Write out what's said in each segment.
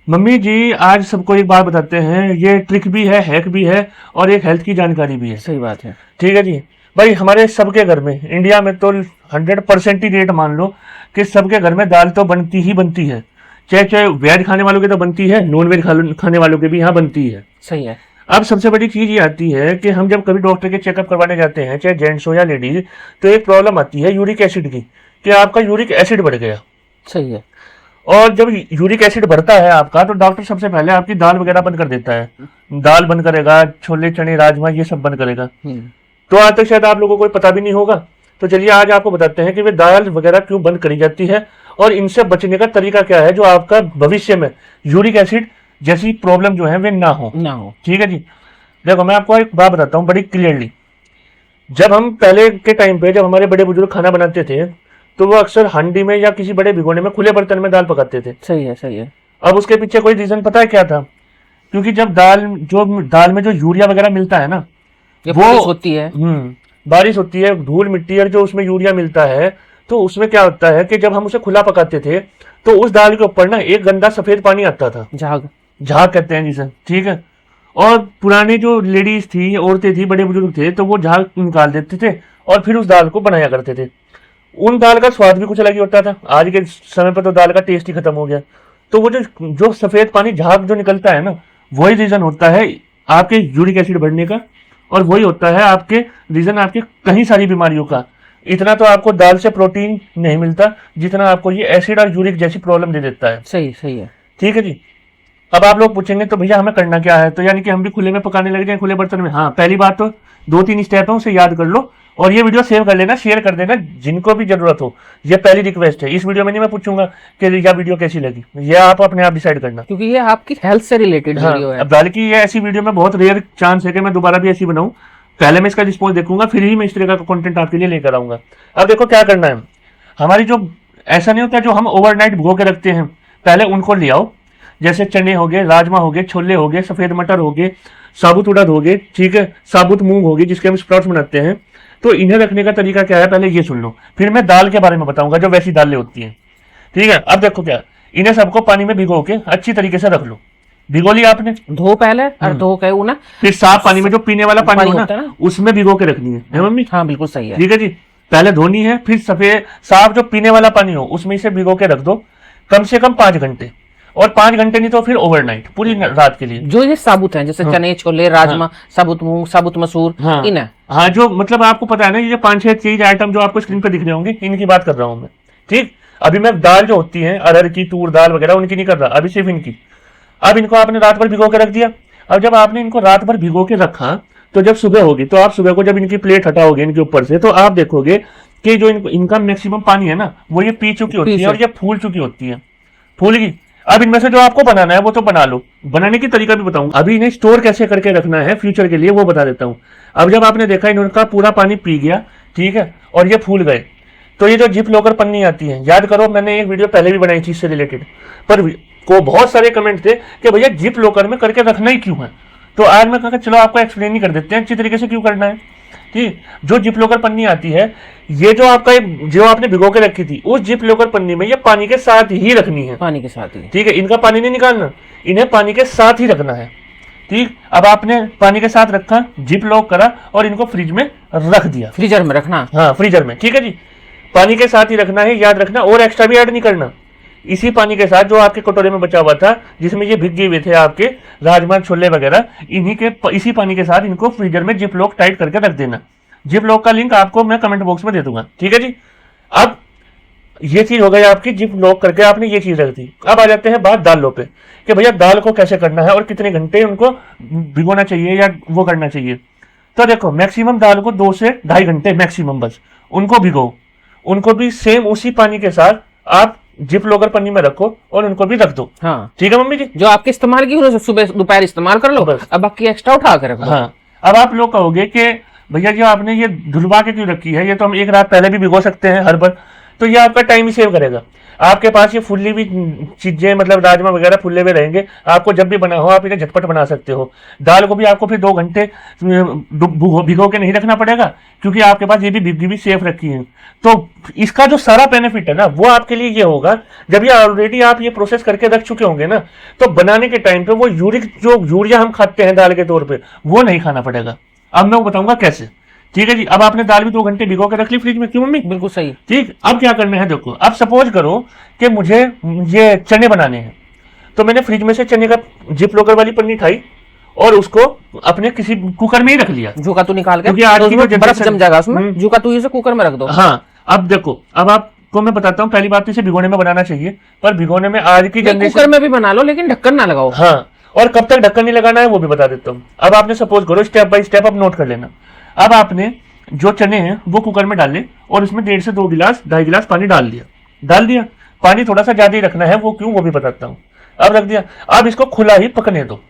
Mummy जी आज सबको एक बात बताते हैं, ये ट्रिक भी है, हैक भी है और एक हेल्थ की जानकारी भी है। सही बात है। ठीक है जी। भाई हमारे सबके घर में इंडिया में तो 100% ही रेट मान लो कि सबके घर में दाल तो बनती ही बनती है। चाहे चाहे वेज खाने वालों की तो बनती है, नॉन वेज खाने वालों की भी यहाँ बनती है। सही है। अब सबसे बड़ी चीज ये आती है कि हम जब कभी डॉक्टर के चेकअप करवाने जाते हैं, चाहे जेंट्स हो या लेडीज, तो एक प्रॉब्लम आती है यूरिक एसिड की, कि आपका यूरिक एसिड बढ़ गया। सही है। और जब यूरिक एसिड बढ़ता है आपका, तो डॉक्टर सबसे पहले आपकी दाल वगैरह बंद कर देता है। दाल बंद करेगा, छोले चने राजमा ये सब बंद करेगा। तो आज तक शायद आप लोगों को पता भी नहीं होगा। तो चलिए आज आपको बताते हैं कि वे दाल वगैरह क्यों बंद करी जाती है और इनसे बचने का तरीका क्या है, जो आपका भविष्य में यूरिक एसिड जैसी प्रॉब्लम जो है वे ना हो। ठीक है जी। देखो मैं आपको एक बात बताता हूँ बड़ी क्लियरली। जब हम पहले के टाइम पे जब हमारे बड़े बुजुर्ग खाना बनाते थे, तो वो अक्सर हांडी में या किसी बड़े भिगोने में खुले बर्तन में दाल पकाते थे। सही है। सही है। अब उसके पीछे कोई रीजन पता है क्या था? क्योंकि जब दाल में जो यूरिया वगैरह मिलता है ना, ये वो बारिश होती है। बारिश होती है, धूल मिट्टी और जो उसमें यूरिया मिलता है, तो उसमें क्या होता है कि जब हम उसे खुला पकाते थे तो उस दाल के ऊपर ना एक गंदा सफेद पानी आता था, झाग। झाग कहते हैं जिसे। ठीक है। और पुराने जो लेडीज थी, औरतें थी, बड़े बुजुर्ग थे, तो वो झाग निकाल देते थे और फिर उस दाल को बनाया करते थे। उन दाल का स्वाद भी कुछ अलग ही होता था। आज के समय पर तो दाल का टेस्ट ही खत्म हो गया। तो वो जो सफेद पानी झाग जो निकलता है ना, वही रीजन होता है आपके यूरिक एसिड बढ़ने का, और वही होता है आपके रीजन आपके कई सारी बीमारियों का। इतना तो आपको दाल से प्रोटीन नहीं मिलता जितना आपको ये एसिड और यूरिक जैसी प्रॉब्लम दे देता है। सही सही है। ठीक है जी। अब आप लोग पूछेंगे तो भैया हमें करना क्या है, तो यानी कि हम भी खुले में पकाने लग जाए, खुले बर्तन में। हाँ, पहली बात तो 2-3 स्टेप है, उसे याद कर लो और ये वीडियो सेव कर लेना, शेयर कर देना जिनको भी जरूरत हो। ये पहली रिक्वेस्ट है। इस वीडियो में नहीं मैं पूछूंगा कि यह वीडियो कैसी लगी, ये आप अपने आप डिसाइड करना, क्योंकि ये आपकी हेल्थ से रिलेटेड वीडियो है। अब हालांकि ये ऐसी वीडियो में बहुत रेयर चांस है कि मैं दोबारा भी ऐसी बनाऊं। पहले मैं इसका रिस्पॉन्स देखूंगा, फिर ही मैं इस तरह का कंटेंट आपके लिए लेकर आऊंगा। अब देखो क्या करना है। हमारी जो ऐसा नहीं होता जो हम ओवरनाइट भिगो के रखते हैं, पहले उनको ले आओ। जैसे चने हो गए, राजमा हो गए, छोले हो गए, सफेद मटर हो गए, साबुत उड़द हो गए, ठीक है, साबुत मूंग होगी जिसके हम स्प्राउट्स बनाते हैं। तो इन्हें रखने का तरीका क्या है, पहले ये सुन लो, फिर मैं दाल के बारे में बताऊंगा जो वैसी दालें होती हैं। ठीक है। अब देखो क्या, इन्हें सबको पानी में भिगो के अच्छी तरीके से रख लो। भिगो लिया आपने, धो पहले और धो के वो ना फिर साफ पानी में, जो पीने वाला पानी होता है ना, उसमें भिगो के रखनी है मम्मी? हाँ बिल्कुल सही है। ठीक है जी। पहले धोनी है, फिर सफेद साफ जो पीने वाला पानी हो उसमें इसे भिगो के रख दो कम से कम 5 घंटे, और 5 घंटे नहीं तो फिर ओवरनाइट, पूरी रात के लिए। जो ये साबुत है जैसे चने, छोले, राजमा, साबुत मूंग, साबुत मसूर, इन्हें हाँ, जो मतलब आपको पता है ना, ये 5-6 चीज आइटम जो आपको स्क्रीन पे दिख रहे होंगे, इनकी बात कर रहा हूँ मैं। ठीक। अभी मैं दाल जो होती है अरहर की, तूर दाल वगैरह, उनकी नहीं कर रहा, अभी सिर्फ इनकी। अब इनको आपने रात भर भिगो के रख दिया। अब जब आपने इनको रात भर भिगो के रखा, तो जब सुबह होगी, तो आप सुबह को जब इनकी प्लेट हटाओगे इनके ऊपर से, तो आप देखोगे कि जो इनका मैक्सिमम पानी है ना, वो ये पी चुकी होती है और ये फूल चुकी होती है, फूल गई। अब इनमें से जो आपको बनाना है वो तो बना लो। बनाने की तरीका भी बताऊंगा। अभी इन्हें स्टोर कैसे करके रखना है फ्यूचर के लिए वो बता देता हूँ। अब जब आपने देखा इनका पूरा पानी पी गया, ठीक है, और ये फूल गए, तो ये जो जिप लॉकर पन्नी आती है, याद करो मैंने एक वीडियो पहले भी बनाई थी इससे रिलेटेड, पर को बहुत सारे कमेंट थे कि भैया जिप लॉकर में करके रखना ही क्यों है। तो आज मैं कहा चलो आपको एक्सप्लेन ही कर देते हैं अच्छी तरीके से क्यों करना है। ठीक। जो जिप लॉकर पन्नी आती है, ये जो आपका जो आपने भिगो के रखी थी, उस जिप लॉकर पन्नी में ये पानी के साथ ही रखनी है, पानी के साथ ही। ठीक है। इनका पानी नहीं निकालना, इन्हें पानी के साथ ही रखना है। ठीक। अब आपने पानी के साथ रखा, जिप लॉक करा और इनको फ्रिज में रख दिया। फ्रीजर में रखना? हाँ, फ्रीजर में। ठीक है जी। पानी के साथ ही रखना है, याद रखना, और एक्स्ट्रा भी ऐड नहीं करना। इसी पानी के साथ जो आपके कटोरे में बचा हुआ था, जिसमें ये भिग गए हुए थे आपके राजमा छोले वगैरह, इसी पानी के साथ इनको फ्रीजर में जिप लॉक टाइट करके रख देना। जिप लॉक का लिंक आपको मैं कमेंट बॉक्स में दे दूंगा। ठीक है जी। अब ये चीज हो गई आपकी, जिप लॉक करके आपने ये चीज रख दी। अब आ जाते हैं बात दालों पे, कि भैया दाल को कैसे करना है और कितने घंटे उनको भिगोना चाहिए या वो करना चाहिए। तो देखो मैक्सिमम दाल को 2 से 2.5 घंटे मैक्सिमम बस उनको भिगो। उनको भी सेम उसी पानी के साथ आप जिप लॉकर पन्नी में रखो और उनको भी रख दो। हाँ ठीक है मम्मी जी। जो आपके इस्तेमाल की उन्हें सुबह दोपहर इस्तेमाल कर लो बस, अब बाकी एक्स्ट्रा उठा कर रखो। हाँ। अब आप लोग कहोगे कि भैया जो आपने ये धुलवा के क्यों रखी है, ये तो हम एक रात पहले भी भिगो सकते हैं हर बार। तो ये आपका टाइम ही सेव करेगा। आपके पास ये फुल्ली हुई चीजें मतलब राजमा वगैरह फुल्ले हुए रहेंगे, आपको जब भी बना हो आप इन्हें झटपट बना सकते हो। दाल को भी आपको फिर 2 घंटे भिगो के नहीं रखना पड़ेगा, क्योंकि आपके पास ये भी भिगी हुई सेफ रखी है। तो इसका जो सारा बेनिफिट है ना वो आपके लिए ये होगा, जब ये ऑलरेडी आप ये प्रोसेस करके रख चुके होंगे ना, तो बनाने के टाइम पे वो यूरिया हम खाते हैं दाल के तौर पे, वो नहीं खाना पड़ेगा। अब मैं वो बताऊंगा कैसे। ठीक है जी, अब आपने दाल भी 2 घंटे भिगो के रख ली फ्रिज में, क्यों मम्मी? बिल्कुल सही। ठीक, अब क्या करना है देखो, अब सपोज करो कि मुझे ये चने बनाने हैं, तो मैंने फ्रिज में से चने का जिप लॉकर वाली पन्नी उठाई और उसको अपने किसी कुकर में ही रख लिया। झुका तू निकाल के, क्योंकि आज की जो बर्फ जम जाएगा उसमें, झुका तू इसे कुकर में रख दो। हाँ, अब देखो, अब आपको मैं बताता हूँ, पहली बात तो इसे भिगोने में बनाना चाहिए, पर भिगोने में आज की जनरेशन, कुकर में भी बना लो लेकिन ढक्कन ना लगाओ। हाँ, और कब तक ढक्कन नहीं लगाना है वो भी बता देता हूँ। अब आपने सपोज करो, स्टेप बाय स्टेप अब नोट कर लेना। अब आपने जो चने हैं वो कुकर में डाल ले और उसमें 1.5 से 2 गिलास 2.5 गिलास पानी डाल दिया। पानी थोड़ा सा ज्यादा ही रखना है, वो क्यों वो भी बताता हूँ। अब रख दिया, अब इसको खुला ही पकने दो।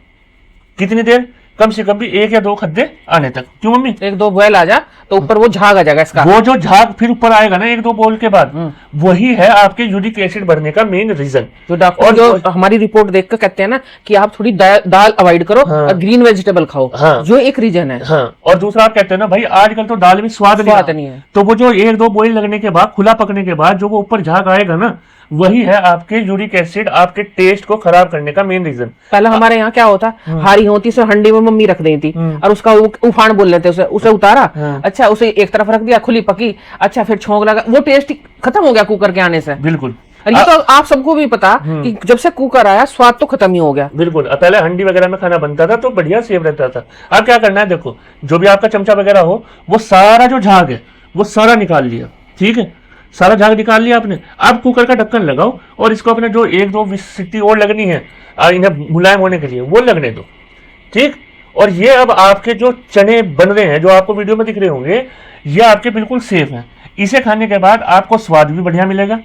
कितनी देर? कम से कम भी 1 या 2 खद्दे आने तक। क्यों मम्मी? 1-2 बॉयल आ जा तो ऊपर वो झाग आ जाएगा इसका। वो जो झाग फिर ऊपर आएगा ना 1-2 बॉयल के बाद, वही है आपके यूरिक एसिड बढ़ने का मेन रीजन। जो डॉक्टर जो हमारी रिपोर्ट देख कर कहते हैं ना कि आप थोड़ी दाल अवॉइड करो, हाँ, और ग्रीन वेजिटेबल खाओ, हाँ, जो एक रीजन है। हाँ, और दूसरा आप कहते हैं ना भाई आजकल तो दाल में स्वाद नहीं है, तो वो जो 1-2 बॉयल लगने के बाद, खुला पकने के बाद जो वो ऊपर झाग आएगा ना, वही है आपके यूरिक एसिड, आपके टेस्ट को खराब करने का मेन रीजन। पहले हमारे यहाँ क्या होता, हारी होती से हंडी में मम्मी रख देती थी और उसका उफान बोल लेते, उसे उतारा, अच्छा उसे एक तरफ रख दिया, खुली पकी, अच्छा फिर छोंक लगा, वो टेस्ट खत्म हो गया कुकर के आने से। बिल्कुल, और ये तो आप सबको भी पता कि जब से कुकर आया स्वाद तो खत्म ही हो गया। बिल्कुल, पहले हंडी वगैरह में खाना बनता था तो बढ़िया सेव रहता था। अब क्या करना है देखो, जो भी आपका चमचा वगैरह हो, वो सारा जो झाग है वो सारा निकाल लिया। ठीक है, सारा झाग निकाल लिया आपने। अब कुकर का ढक्कन लगाओ और इसको अपने जो 1-2 सीटी और लगनी है इन्हें मुलायम होने के लिए, वो लगने दो। ठीक, और ये अब आपके जो चने बन रहे हैं, जो आपको वीडियो में दिख रहे होंगे, ये आपके बिल्कुल सेफ हैं। इसे खाने के बाद आपको स्वाद भी बढ़िया मिलेगा,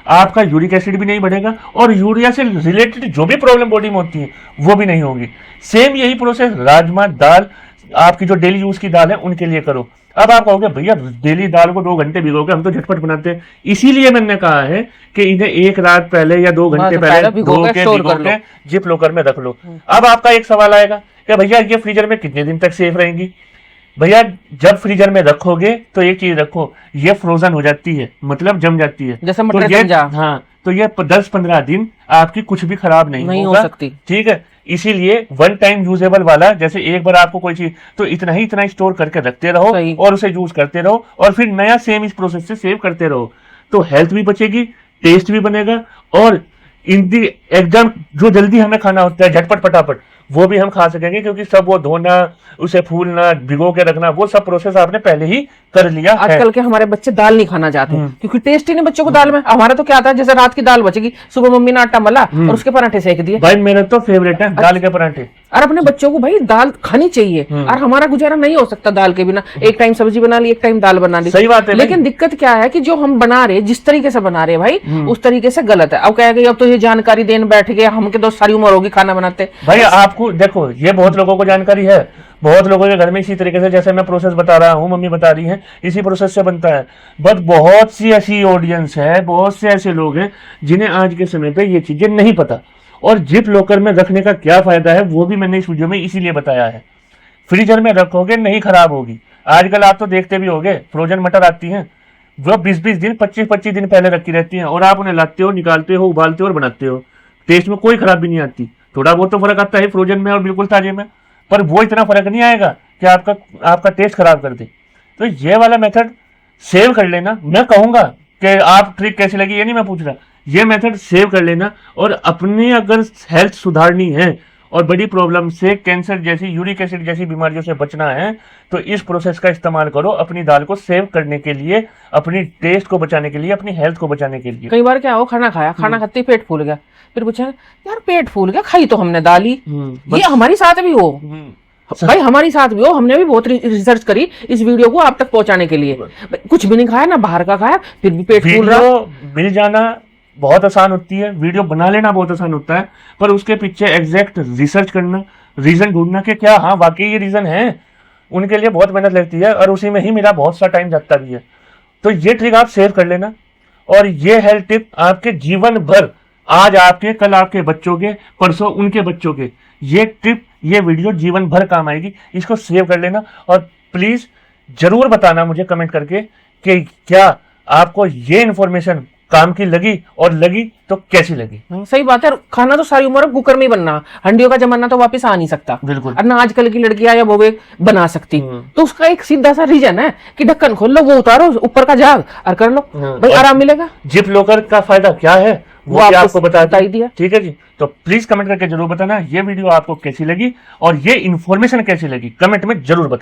आपका यूरिक एसिड भी नहीं बढ़ेगा, और यूरिया से रिलेटेड जो भी प्रॉब्लम बॉडी में होती है वो भी नहीं होगी। सेम यही प्रोसेस राजमा दाल, आपकी जो डेली यूज की दाल है उनके लिए करो। अब आप कहोगे भैया डेली दाल को 2 घंटे भिगोगे, हम तो झटपट बनाते हैं। इसीलिए मैंने कहा है कि इन्हें 1 रात पहले या 2 घंटे पहले भिगो के जिप लॉकर में रख लो। अब आपका एक सवाल आएगा कि भैया ये फ्रीजर में कितने दिन तक सेफ रहेंगी? भैया जब फ्रीजर में रखोगे तो एक चीज रखो, ये फ्रोजन हो जाती है, मतलब जम जाती है, जैसे तो ये हाँ, तो ये 10-15 दिन आपकी कुछ भी खराब नहीं हो सकती। ठीक है, इसीलिए 1 टाइम यूजेबल वाला, जैसे एक बार आपको कोई चीज, तो इतना स्टोर करके रखते रहो और उसे यूज करते रहो, और फिर नया सेम इस प्रोसेस से सेव करते रहो, तो हेल्थ भी बचेगी, टेस्ट भी बनेगा, और इन दी एकदम जो जल्दी हमें खाना होता है झटपट फटाफट, वो भी हम खा सकेंगे, क्योंकि सब वो धोना, उसे फूलना, भिगो के रखना, वो सब प्रोसेस आपने पहले ही कर लिया। आजकल के हमारे बच्चे दाल नहीं खाना चाहते क्योंकि टेस्ट ही नहीं बच्चों को दाल में। हमारा तो क्या आता है, जैसे रात की दाल बचेगी, सुबह मम्मी ने आटा मला और उसके पराठे सेक दिए। भाई मेरे तो फेवरेट है दाल के पराठे। और अपने बच्चों को भाई दाल खानी चाहिए, और हमारा गुजारा नहीं हो सकता दाल के बिना। एक टाइम सब्जी बना ली, एक टाइम दाल बना ली, सही बात है। लेकिन दिक्कत क्या है कि जो हम बना रहे, जिस तरीके से बना रहे भाई, उस तरीके से गलत है। अब कहेगा अब तो ये जानकारी देने बैठ गए, हम के तो सारी उम्र होगी खाना बनाते। भाई आपको देखो, ये बहुत लोगों को जानकारी है, बहुत लोगों के घर में इसी तरीके से जैसे मैं प्रोसेस बता रहा हूँ, मम्मी बता रही है, इसी प्रोसेस से बनता है। बट बहुत सी ऐसी ऑडियंस है, बहुत से ऐसे लोग हैं जिन्हें आज के समय पे ये चीजें नहीं पता, और जिप लॉकर में रखने का क्या फायदा है वो भी मैंने इस वीडियो में इसीलिए बताया है। फ्रीजर में रखोगे नहीं खराब होगी। आजकल आप तो देखते भी होंगे, फ्रोजन मटर आती हैं, वो 20-20 दिन 25-25 दिन पहले रखी रहती हैं, और आप उन्हें लाते हो, निकालते हो, उबालते हो और बनाते हो। टेस्ट में कोई खराबी नहीं आती। थोड़ा बहुत तो फर्क आता है फ्रोजन में और बिल्कुल ताजे में, पर वो इतना फर्क नहीं आएगा कि आपका टेस्ट खराब कर दे। तो ये वाला मेथड सेव कर लेना। मैं कहूंगा कि आप ट्रिक कैसी लगी ये नहीं मैं पूछ रहा, ये मेथड सेव कर लेना, और अपनी अगर हेल्थ सुधारनी है और बड़ी प्रॉब्लम से, कैंसर जैसी, यूरिक एसिड जैसी बीमारियों से बचना है, तो इस प्रोसेस का इस्तेमाल करो अपनी दाल को सेव करने के लिए, अपनी टेस्ट को बचाने के लिए, अपनी हेल्थ को बचाने के लिए। कई बार क्या हो, खाना खाया, खाना खाते ही पेट फूल गया, फिर पूछेंगे यार पेट फूल गया, खाई तो हमने दाल ही। ये हमारी साथ भी हो भाई, हमारी साथ भी हो। हमने भी बहुत रिसर्च करी इस वीडियो को आप तक पहुंचाने के लिए। कुछ भी नहीं खाया ना, बाहर का खाया, फिर भी पेट फूल रहा। मिल जाना बहुत आसान होती है, वीडियो बना लेना बहुत आसान होता है, पर उसके पीछे एग्जैक्ट रिसर्च करना, रीजन ढूंढना कि क्या हाँ वाकई ये रीजन है, उनके लिए बहुत मेहनत लगती है, और उसी में ही मेरा बहुत सा टाइम जाता भी है। तो ये ट्रिक आप सेव कर लेना, और ये हेल्थ टिप आपके जीवन भर, आज आपके, कल आपके बच्चों के, परसों उनके बच्चों के, ये टिप, ये वीडियो जीवन भर काम आएगी। इसको सेव कर लेना और प्लीज जरूर बताना मुझे कमेंट करके कि क्या आपको ये इन्फॉर्मेशन काम की लगी, और लगी तो कैसी लगी। सही बात है। खाना तो सारी उम्र कुकर में ही बनना, हंडियों का जमाना तो वापस आ नहीं सकता। बिल्कुल। और ना आजकल की लड़कियां या वो बना सकती। तो उसका एक सीधा सा रीजन है कि ढक्कन खोल लो, वो उतारो ऊपर का जाग और कर लो, भाई आराम मिलेगा। जिप लॉकर का फायदा क्या है वो आपको बता दिया। ठीक है जी। तो प्लीज कमेंट करके जरूर बताना ये वीडियो आपको कैसी लगी और ये इन्फॉर्मेशन कैसी लगी, कमेंट में जरूर बताना।